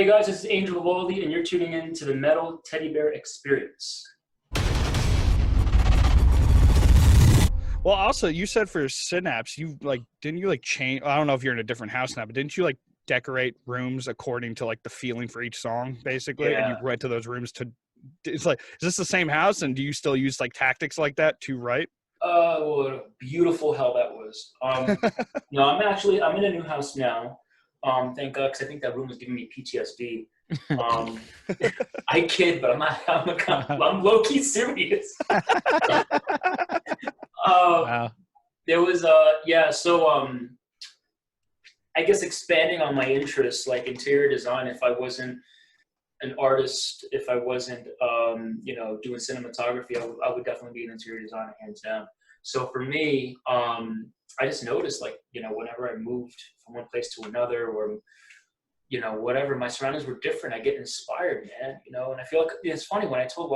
Hey guys, this is Angel Vivaldi, and you're tuning in to the Metal Teddy Bear Experience. Well, also, you said for Synapse, didn't you change? I don't know if you're in a different house now, but didn't you decorate rooms according to the feeling for each song, basically? Yeah. And you went to those rooms to. It's is this the same house? And do you still use tactics like that to write? What a beautiful hell that was. No, I'm in a new house now. Thank God, because I think that room was giving me PTSD. I kid, but I'm low key serious. Wow. There was I guess expanding on my interests, like interior design. If I wasn't an artist, if I wasn't doing cinematography, I would definitely be an interior designer, hands down. So for me, I just noticed whenever I moved from one place to another, or whatever, my surroundings were different. I get inspired, man. And I feel like it's funny when I told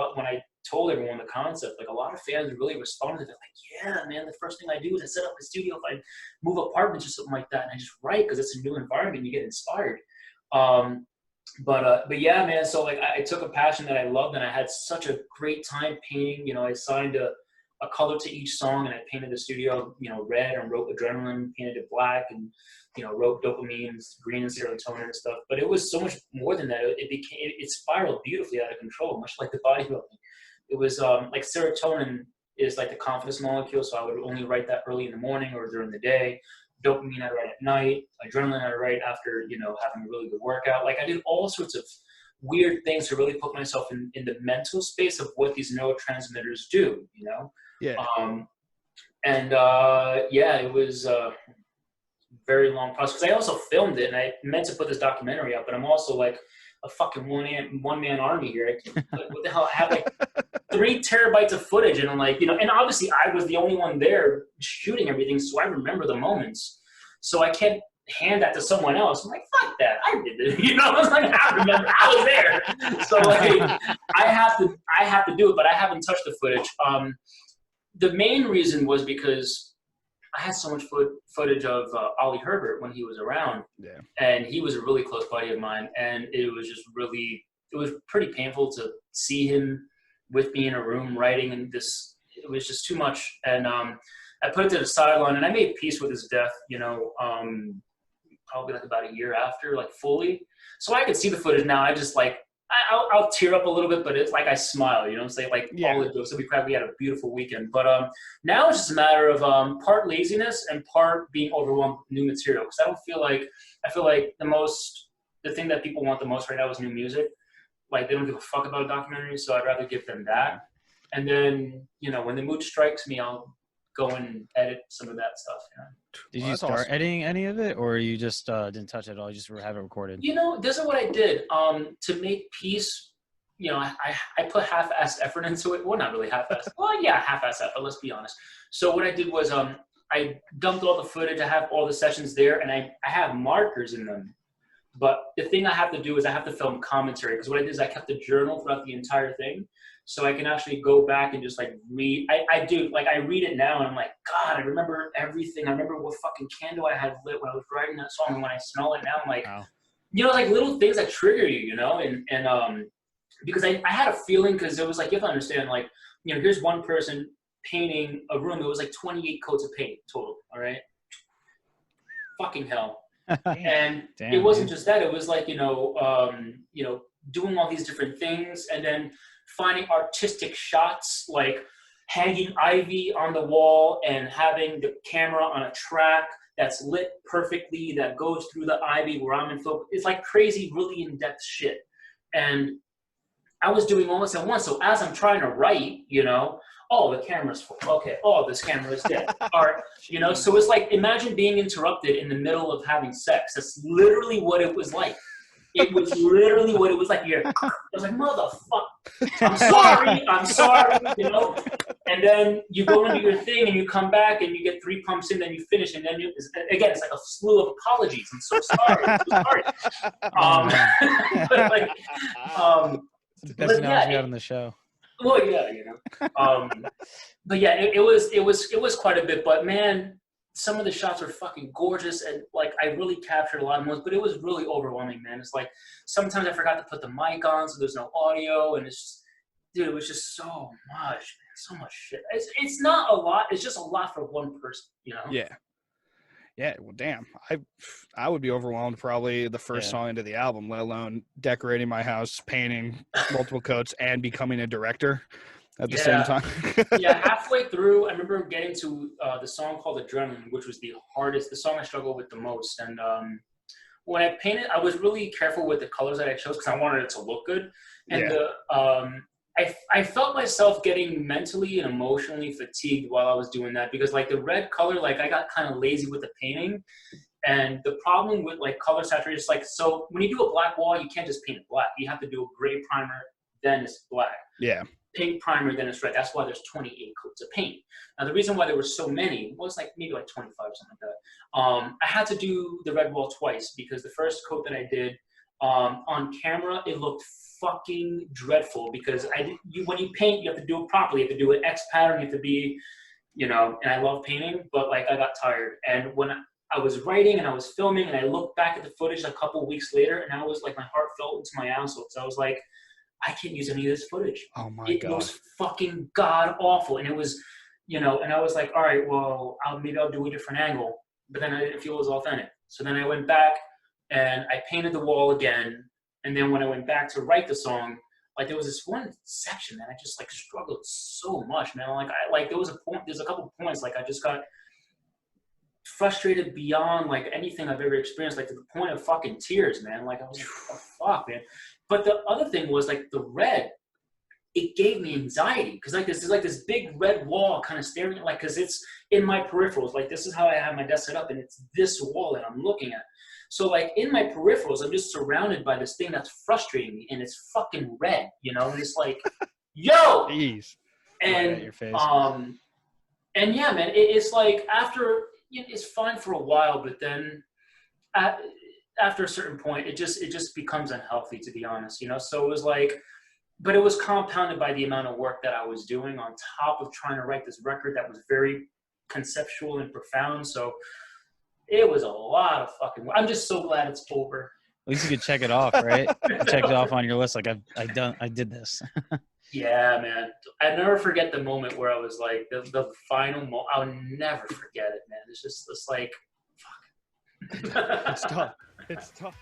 everyone the concept, a lot of fans really responded. They're like, yeah, man, the first thing I do is I set up a studio if I move apartments or something like that, and I just write because it's a new environment. You get inspired. But yeah, man. So I took a passion that I loved, and I had such a great time painting. I assigned a color to each song, and I painted the studio, red, and wrote adrenaline, painted it black, and wrote dopamine, green, and serotonin and stuff. But it was so much more than that. It spiraled beautifully out of control, much like the bodybuilding. It was serotonin is the confidence molecule, so I would only write that early in the morning or during the day. Dopamine I'd write at night. Adrenaline I'd write after having a really good workout. I did all sorts of weird things to really put myself in the mental space of what these neurotransmitters do. Yeah. It was very long process, because I also filmed it, and I meant to put this documentary out, but I'm also a fucking one-man army here. What the hell? I have 3 terabytes of footage, and I'm and obviously I was the only one there shooting everything, so I remember the moments. So I can't hand that to someone else. I'm like, fuck that, I did it. I was I remember, I was there. So I have to do it, but I haven't touched the footage. The main reason was because I had so much footage of Ollie Herbert when he was around. Yeah. And he was a really close buddy of mine. And it was pretty painful to see him with me in a room writing, and it was just too much. And I put it to the sideline, and I made peace with his death, probably about a year after, fully. So I could see the footage now. I just I'll tear up a little bit, but it's I smile, I'm saying? Yeah. All the jokes that we had a beautiful weekend. But now it's just a matter of part laziness and part being overwhelmed with new material. Because I feel like the thing that people want the most right now is new music. They don't give a fuck about a documentary, so I'd rather give them that. And then, when the mood strikes me, I'll go and edit some of that stuff. Did you start editing any of it, or you just didn't touch it at all? You just have it recorded? This is what I did. To make peace, I put half-assed effort into it. Well, not really half-assed. Well, yeah, half-assed effort, let's be honest. So what I did was I dumped all the footage. I have all the sessions there, and I have markers in them. But the thing I have to do is I have to film commentary, because what I did is I kept a journal throughout the entire thing. So I can actually go back and just read. I do. I read it now, and I'm like, God, I remember everything. I remember what fucking candle I had lit when I was writing that song. And when I smell it now, I'm like, wow. Little things that trigger you, and because I had a feeling, because it was you have to understand, here's one person painting a room. It was 28 coats of paint total. All right. Fucking hell. And it wasn't just that. It was doing all these different things, and then finding artistic shots, hanging ivy on the wall and having the camera on a track that's lit perfectly, that goes through the ivy where I'm in focus. It's crazy, really in-depth shit. And I was doing all this at once. So as I'm trying to write, oh, the camera's full. Okay. Oh, this camera is dead. All right. So it's imagine being interrupted in the middle of having sex. That's literally what it was like. It was literally what it was like. I was like, motherfucker, I'm sorry, And then you go into your thing, and you come back, and you get 3 pumps in, then you finish, and then it's a slew of apologies. I'm so sorry. I'm so sorry. It's the best analogy you had on the show. Well, yeah, but yeah, it was quite a bit. But man, some of the shots were fucking gorgeous, and like I really captured a lot of moments, but it was really overwhelming, man. It's like sometimes I forgot to put the mic on, so there's no audio, and it's just, dude, it was just so much, man, so much shit. It's not a lot. It's just a lot for one person, you know? Yeah. Yeah, well, damn. I would be overwhelmed probably the first song into the album, let alone decorating my house, painting multiple coats, and becoming a director at the same time. Yeah, halfway through, I remember getting to the song called Adrenaline, which was the song I struggled with the most. And when I painted, I was really careful with the colors that I chose because I wanted it to look good. And I felt myself getting mentally and emotionally fatigued while I was doing that because like the red color, like I got kind of lazy with the painting. And the problem with like color saturation is like, so when you do a black wall, you can't just paint it black. You have to do a gray primer, then it's black. Yeah. Pink primer, then it's red. That's why there's 28 coats of paint. Now, the reason why there were so many was like maybe like 25 or something like that. I had to do the red wall twice because the first coat that I did on camera, it looked fucking dreadful because when you paint, you have to do it properly. You have to do an X pattern. You have to be, you know, and I love painting, but like I got tired. And when I was writing and I was filming and I looked back at the footage a couple of weeks later and I was like, my heart fell into my asshole. So I was like, I can't use any of this footage. Oh my God. It was fucking god awful. And it was, you know, and I was like, all right, well, maybe I'll do a different angle. But then I didn't feel it was authentic. So then I went back and I painted the wall again. And then when I went back to write the song, like there was this one section that I just like struggled so much, man. Like there's a couple points, like I just got frustrated beyond like anything I've ever experienced, like to the point of fucking tears, man. Like I was like, oh, fuck, man. But the other thing was like the red, it gave me anxiety because like this is like this big red wall kind of staring at, like, because it's in my peripherals. Like this is how I have my desk set up, and it's this wall that I'm looking at. So like in my peripherals, I'm just surrounded by this thing that's frustrating me, and it's fucking red, you know. And it's like, yo, Jeez. and right your face. And yeah, man, it's like after, you know, it's fine for a while, but then after a certain point, it just becomes unhealthy, to be honest, you know. So it was like, but it was compounded by the amount of work that I was doing on top of trying to write this record that was very conceptual and profound. So it was a lot of fucking work. I'm just so glad it's over. At least you could check it off, right? Check it off on your list. Like I did this. Yeah, man. I never forget the moment where I was like, the final moment. I'll never forget it, man. It's like, fuck. It's tough. It's tough.